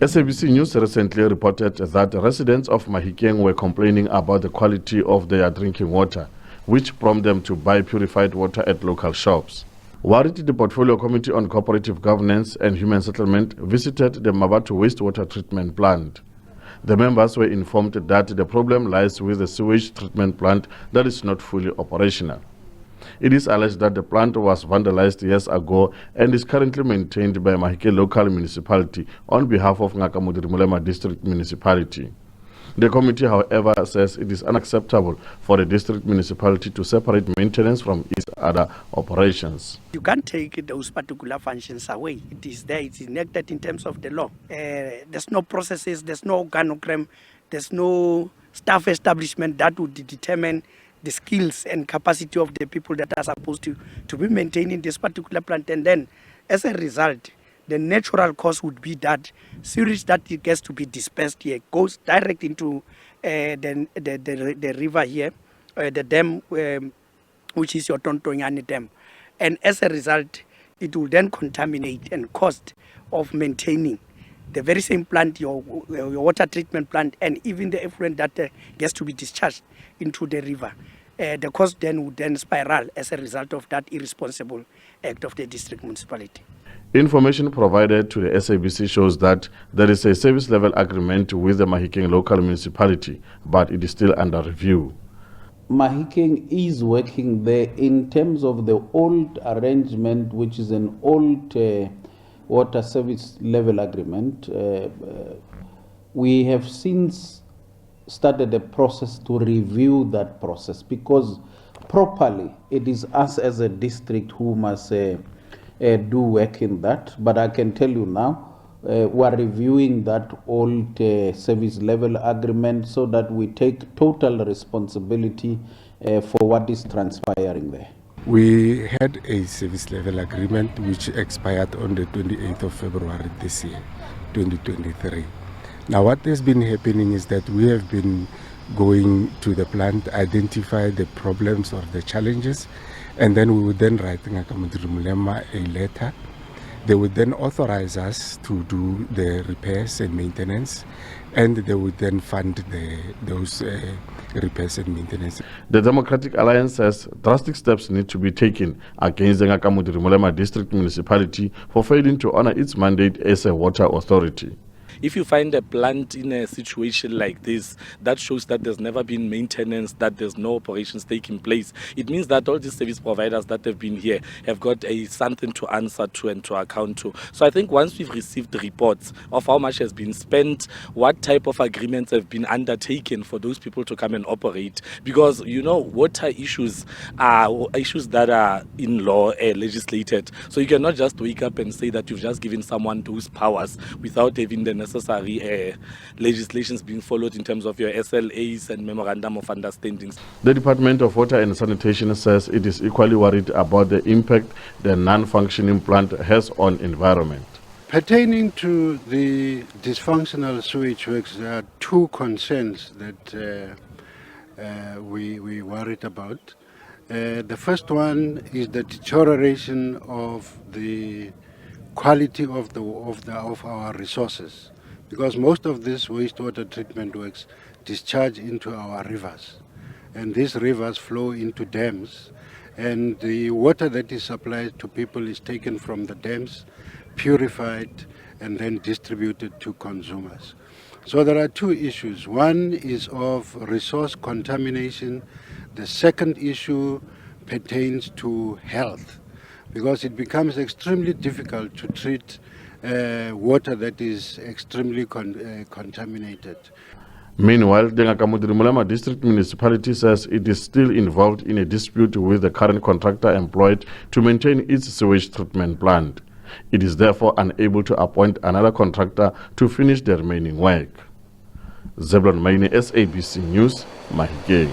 SABC News recently reported that residents of Mahikeng were complaining about the quality of their drinking water, which prompted them to buy purified water at local shops. Worried, the Portfolio Committee on Cooperative Governance and Human Settlement visited the Mabatu wastewater treatment plant. The members were informed that the problem lies with the sewage treatment plant that is not fully operational. It is alleged that the plant was vandalized years ago and is currently maintained by Mahikeng Local Municipality on behalf of Ngaka Modiri Molema District Municipality. The committee, however, says it is unacceptable for the district municipality to separate maintenance from its other operations. You can't take those particular functions away. It is there, it's enacted in terms of the law. There's no processes, there's no organogram, there's no staff establishment that would determine the skills and capacity of the people that are supposed to be maintaining this particular plant. And then, as a result, the natural course would be that sewage that it gets to be dispersed here goes direct into the river here, the dam, which is your Tontoyani Dam. And as a result, it will then contaminate and cost of maintaining the very same plant, your water treatment plant, and even the effluent that gets to be discharged into the river. The cost then would then spiral as a result of that irresponsible act of the district municipality. Information provided to the SABC shows that there is a service level agreement with the Mahikeng Local Municipality, but it is still under review. Mahikeng is working there in terms of the old arrangement, which is an old water service level agreement. We have since started a process to review that process, because properly it is us as a district who must do work in that. But I can tell you now, we are reviewing that old service level agreement so that we take total responsibility for what is transpiring there. We had a service level agreement which expired on the 28th of February this year, 2023. Now what has been happening is that we have been going to the plant, identify the problems or the challenges, and then we would then write Ngaka Modiri Molema a letter. They would then authorize us to do the repairs and maintenance, and they would then fund those repairs and maintenance. The Democratic Alliance says drastic steps need to be taken against the Ngaka Modiri Molema District Municipality for failing to honor its mandate as a water authority. If you find a plant in a situation like this, that shows that there's never been maintenance, that there's no operations taking place. It means that all these service providers that have been here have got something to answer to and to account to. So I think once we've received the reports of how much has been spent, what type of agreements have been undertaken for those people to come and operate, because you know water issues are issues that are in law legislated. So you cannot just wake up and say that you've just given someone those powers without having the necessary legislations being followed in terms of your SLAs and memorandum of understandings. The Department of Water and Sanitation says it is equally worried about the impact the non-functioning plant has on environment. Pertaining to the dysfunctional sewage works, there are two concerns that we worried about. The first one is the deterioration of the quality of our resources, because most of these wastewater treatment works discharge into our rivers, and these rivers flow into dams, and the water that is supplied to people is taken from the dams, purified, and then distributed to consumers. So there are two issues. One is of resource contamination. The second issue pertains to health, because it becomes extremely difficult to treat water that is extremely contaminated. Meanwhile, the Ngaka Modiri Molema District Municipality says it is still involved in a dispute with the current contractor employed to maintain its sewage treatment plant. It is therefore unable to appoint another contractor to finish the remaining work. Zebilon Maine, SABC News, Mahikeng.